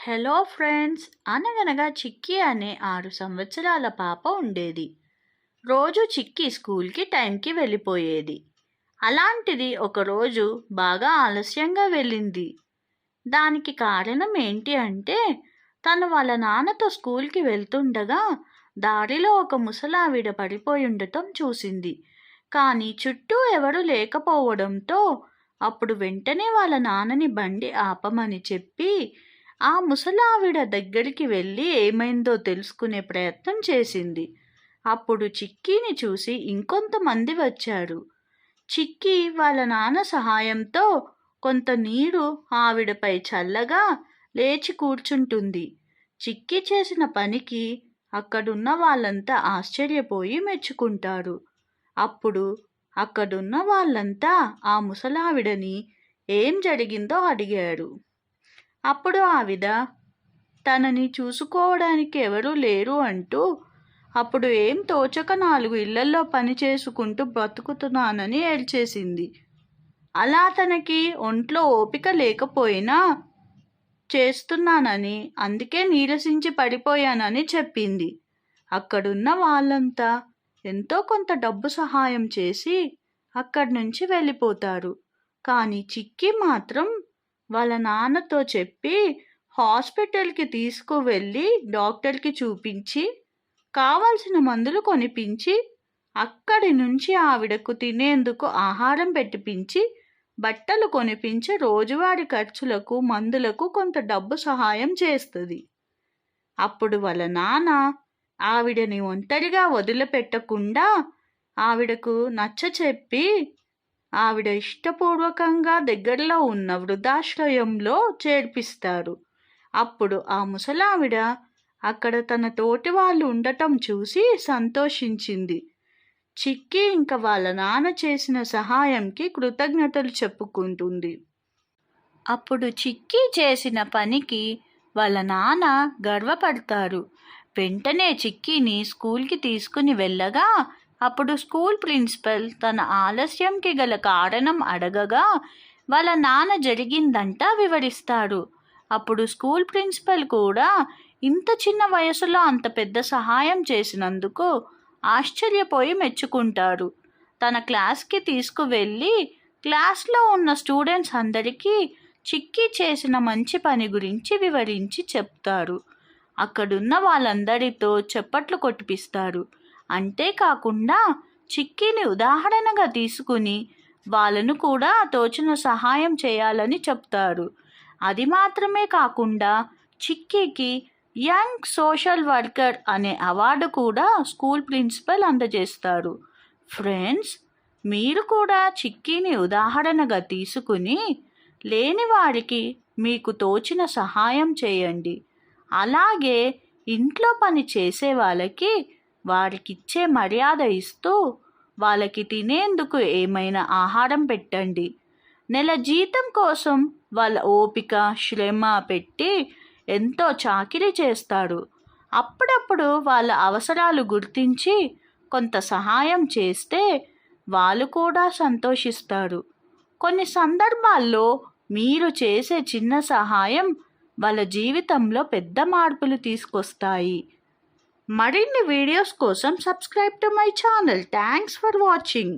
Hello friends, అనగనగా చిక్కీ అనే 6 సంవత్సరాల పాప ఉండేది. రోజు చిక్కీ స్కూల్కి టైంకి వెళ్ళిపోయేది. అలాంటిది ఒకరోజు బాగా ఆలస్యంగా వెళ్ళింది. దానికి కారణం ఏంటి అంటే, తను వాళ్ళ నాన్నతో స్కూల్కి వెళ్తుండగా దారిలో ఒక ముసలావిడ పడిపోయి ఉండటం చూసింది. కానీ చుట్టూ ఎవరూ లేకపోవడంతో అప్పుడు వెంటనే వాళ్ళ నాన్నని బండి ఆపమని చెప్పి ఆ ముసలావిడ దగ్గరికి వెళ్ళి ఏమైందో తెలుసుకునే ప్రయత్నం చేసింది. అప్పుడు చిక్కీని చూసి ఇంకొంతమంది వచ్చారు. చిక్కీ వాళ్ళ నాన్న సహాయంతో కొంత నీరు ఆవిడపై చల్లగా లేచి కూర్చుంటుంది. చిక్కీ చేసిన పనికి అక్కడున్న వాళ్ళంతా ఆశ్చర్యపోయి మెచ్చుకుంటారు. అప్పుడు అక్కడున్న వాళ్ళంతా ఆ ముసలావిడని ఏం జరిగిందో అడిగారు. అప్పుడు ఆవిడ తనని చూసుకోవడానికి ఎవరూ లేరు అంటూ అప్పుడు ఏం తోచక 4 ఇళ్లల్లో పని చేసుకుంటూ బ్రతుకుతున్నానని ఏడ్చేసింది. అలా తనకి ఒంట్లో ఓపిక లేకపోయినా చేస్తున్నానని, అందుకే నీరసించి పడిపోయానని చెప్పింది. అక్కడున్న వాళ్ళంతా ఎంతో కొంత డబ్బు సహాయం చేసి అక్కడి నుంచి వెళ్ళిపోతారు. కానీ చిక్కీ మాత్రం వాళ్ళ నాన్నతో చెప్పి హాస్పిటల్కి తీసుకువెళ్ళి డాక్టర్కి చూపించి కావాల్సిన మందులు కొనిపించి అక్కడి నుంచి ఆవిడకు తినేందుకు ఆహారం పెట్టిపించి బట్టలు కొనిపించి రోజువారీ ఖర్చులకు మందులకు కొంత డబ్బు సహాయం చేస్తుంది. అప్పుడు వాళ్ళ నాన్న ఆవిడని ఒంటరిగా వదిలిపెట్టకుండా ఆవిడకు నచ్చచెప్పి ఆవిడ ఇష్టపూర్వకంగా దగ్గరలో ఉన్న వృద్ధాశ్రయంలో చేర్పిస్తారు. అప్పుడు ఆ ముసలావిడ అక్కడ తన తోటి వాళ్ళు ఉండటం చూసి సంతోషించింది. చిక్కీ ఇంకా వాళ్ళ నాన్న చేసిన సహాయంకి కృతజ్ఞతలు చెప్పుకుంటుంది. అప్పుడు చిక్కీ చేసిన పనికి వాళ్ళ నాన్న గర్వపడతారు. వెంటనే చిక్కీని స్కూల్కి తీసుకుని వెళ్ళగా అప్పుడు స్కూల్ ప్రిన్సిపల్ తన ఆలస్యంకి గల కారణం అడగగా వాళ్ళ నాన్న జరిగిందంటా వివరిస్తాడు. అప్పుడు స్కూల్ ప్రిన్సిపల్ కూడా ఇంత చిన్న వయసులో అంత పెద్ద సహాయం చేసినందుకు ఆశ్చర్యపోయి మెచ్చుకుంటారు. తన క్లాస్కి తీసుకువెళ్ళి క్లాస్లో ఉన్న స్టూడెంట్స్ అందరికీ చిక్కీ చేసిన మంచి పని గురించి వివరించి చెప్తారు. అక్కడున్న వాళ్ళందరితో చప్పట్లు కొట్టిపిస్తారు. అంతేకాకుండా చిక్కీని ఉదాహరణగా తీసుకుని వాళ్ళను కూడా తోచిన సహాయం చేయాలని చెప్తారు. అది మాత్రమే కాకుండా చిక్కీకి యంగ్ సోషల్ వర్కర్ అనే అవార్డు కూడా స్కూల్ ప్రిన్సిపల్ అందజేస్తారు. ఫ్రెండ్స్, మీరు కూడా చిక్కీని ఉదాహరణగా తీసుకుని లేని వారికి మీకు తోచిన సహాయం చేయండి. అలాగే ఇంట్లో పని చేసే వాళ్ళకి వారికిచ్చే మర్యాద ఇస్తూ వాళ్ళకి తినేందుకు ఏమైనా ఆహారం పెట్టండి. నెల జీతం కోసం వాళ్ళ ఓపిక శ్రమ పెట్టి ఎంతో చాకిరీ చేస్తారు. అప్పుడప్పుడు వాళ్ళ అవసరాలు గుర్తించి కొంత సహాయం చేస్తే వాళ్ళు కూడా సంతోషిస్తారు. కొన్ని సందర్భాల్లో మీరు చేసే చిన్న సహాయం వాళ్ళ జీవితంలో పెద్ద మార్పులు తీసుకొస్తాయి. మరిన్ని వీడియోస్ కోసం subscribe to my channel. Thanks for watching.